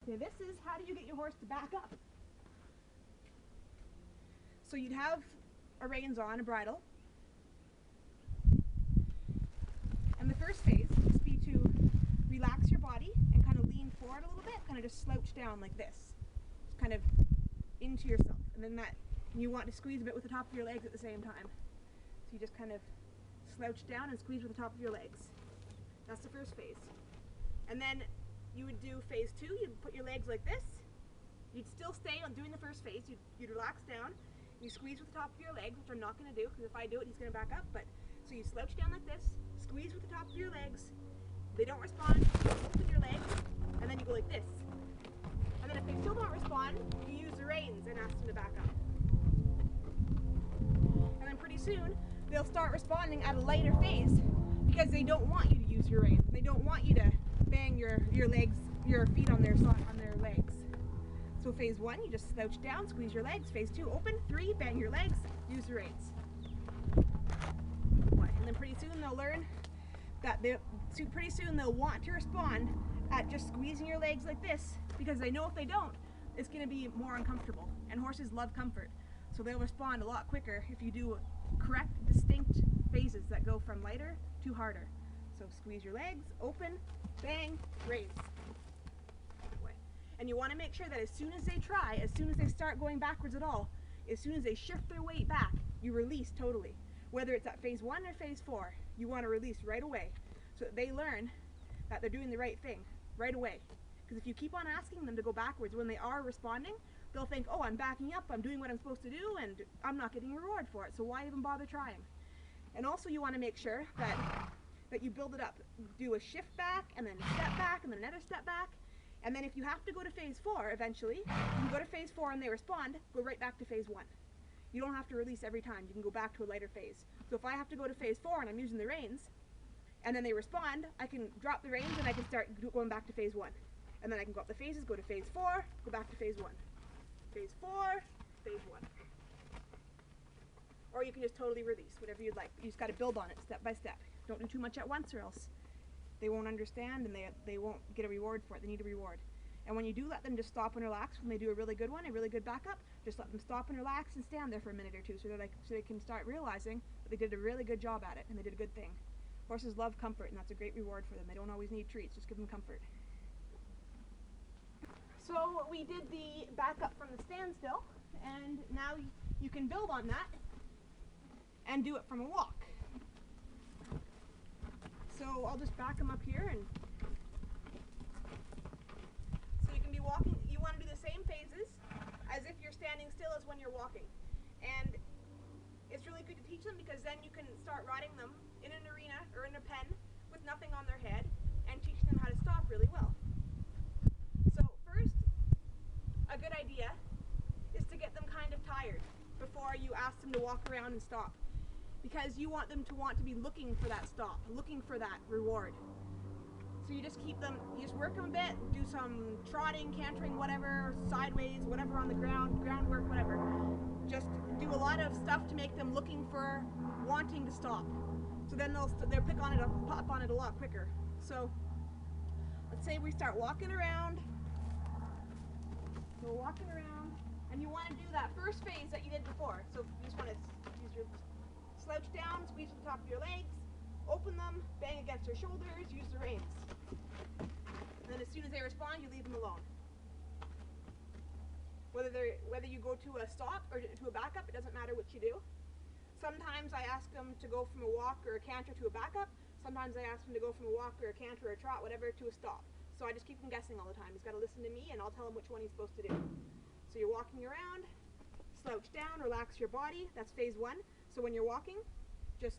Okay, this is how do you get your horse to back up. So you'd have a reins on, a bridle. And the first phase is be to relax your body and kind of lean forward a little bit, kind of just slouch down like this. Just kind of into yourself. And then you want to squeeze a bit with the top of your legs at the same time. So you just kind of slouch down and squeeze with the top of your legs. That's the first phase. And then you would do phase 2, you'd put your legs like this. You'd still stay on doing the first phase, you'd relax down, you squeeze with the top of your legs, which I'm not going to do, because if I do it, he's going to back up. But so you slouch down like this, squeeze with the top of your legs, they don't respond, you open your legs, and then you go like this. And then if they still don't respond, you use the reins and ask them to back up. And then pretty soon, they'll start responding at a lighter phase, because they don't want you to use your reins, and they don't want you to bang your legs, your feet on their legs. So phase 1, you just slouch down, squeeze your legs. Phase 2, open. 3, bang your legs, use the reins. And then pretty soon they'll learn that pretty soon they'll want to respond at just squeezing your legs like this, because they know if they don't, it's going to be more uncomfortable. And horses love comfort, so they'll respond a lot quicker if you do correct, distinct phases that go from lighter to harder. So squeeze your legs, open, bang, raise. And you want to make sure that as soon as they try, as soon as they start going backwards at all, as soon as they shift their weight back, you release totally. Whether it's at phase 1 or phase 4, you want to release right away so that they learn that they're doing the right thing right away. Because if you keep on asking them to go backwards when they are responding, they'll think, oh, I'm backing up, I'm doing what I'm supposed to do, and I'm not getting a reward for it, so why even bother trying? And also you want to make sure that you build it up. Do a shift back, and then a step back, and then another step back. And then if you have to go to phase 4 eventually, you can go to phase 4 and they respond, go right back to phase 1. You don't have to release every time, you can go back to a lighter phase. So if I have to go to phase 4 and I'm using the reins, and then they respond, I can drop the reins and I can start going back to phase 1. And then I can go up the phases, go to phase 4, go back to phase 1. Phase 4, phase 1. Or you can just totally release, whatever you'd like. You just got to build on it step by step. Don't do too much at once or else they won't understand and they won't get a reward for it. They need a reward. And when you do let them just stop and relax, when they do a really good one, a really good backup, just let them stop and relax and stand there for a minute or two so they can start realizing that they did a really good job at it and they did a good thing. Horses love comfort, and that's a great reward for them. They don't always need treats, just give them comfort. So we did the backup from the standstill, and now you can build on that and do it from a walk. So I'll just back them up here, and so you can be walking. You want to do the same phases as if you're standing still as when you're walking. And it's really good to teach them, because then you can start riding them in an arena or in a pen with nothing on their head and teaching them how to stop really well. So first, a good idea is to get them kind of tired before you ask them to walk around and stop. Because you want them to want to be looking for that stop, looking for that reward. So you just work them a bit, do some trotting, cantering, whatever, sideways, whatever on the groundwork, whatever. Just do a lot of stuff to make them looking for, wanting to stop. So then they'll pick on it, pop on it a lot quicker. So let's say we start walking around. So we're walking around, and you want to do that first phase that you did before. So you just want to use your slouch down, squeeze with the top of your legs, open them, bang against their shoulders, use the reins. And then as soon as they respond, you leave them alone. Whether you go to a stop or to a backup, it doesn't matter what you do. Sometimes I ask them to go from a walk or a canter to a backup. Sometimes I ask them to go from a walk or a canter or a trot, whatever, to a stop. So I just keep him guessing all the time. He's got to listen to me, and I'll tell him which one he's supposed to do. So you're walking around, slouch down, relax your body. That's phase 1. So when you're walking, just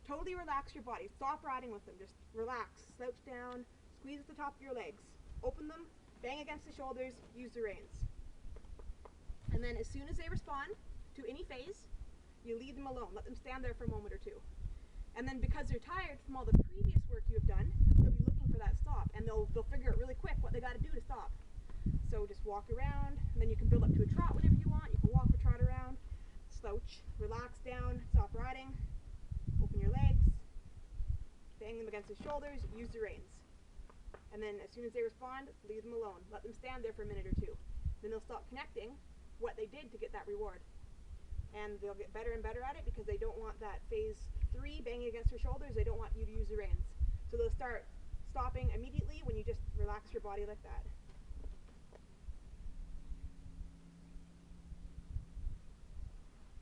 totally relax your body. Stop riding with them. Just relax, slouch down, squeeze at the top of your legs. Open them, bang against the shoulders, use the reins. And then as soon as they respond to any phase, you leave them alone. Let them stand there for a moment or two. And then because they're tired from all the previous work you have done, they'll be looking for that stop, and they'll figure out really quick what they got to do to stop. So just walk around, and then you can build up to a trot whenever you want. You can walk or trot around, slouch, relax down, stop riding, open your legs, bang them against the shoulders, use the reins. And then as soon as they respond, leave them alone. Let them stand there for a minute or two. Then they'll stop connecting what they did to get that reward. And they'll get better and better at it because they don't want that phase 3 banging against their shoulders. They don't want you to use the reins. So they'll start stopping immediately when you just relax your body like that.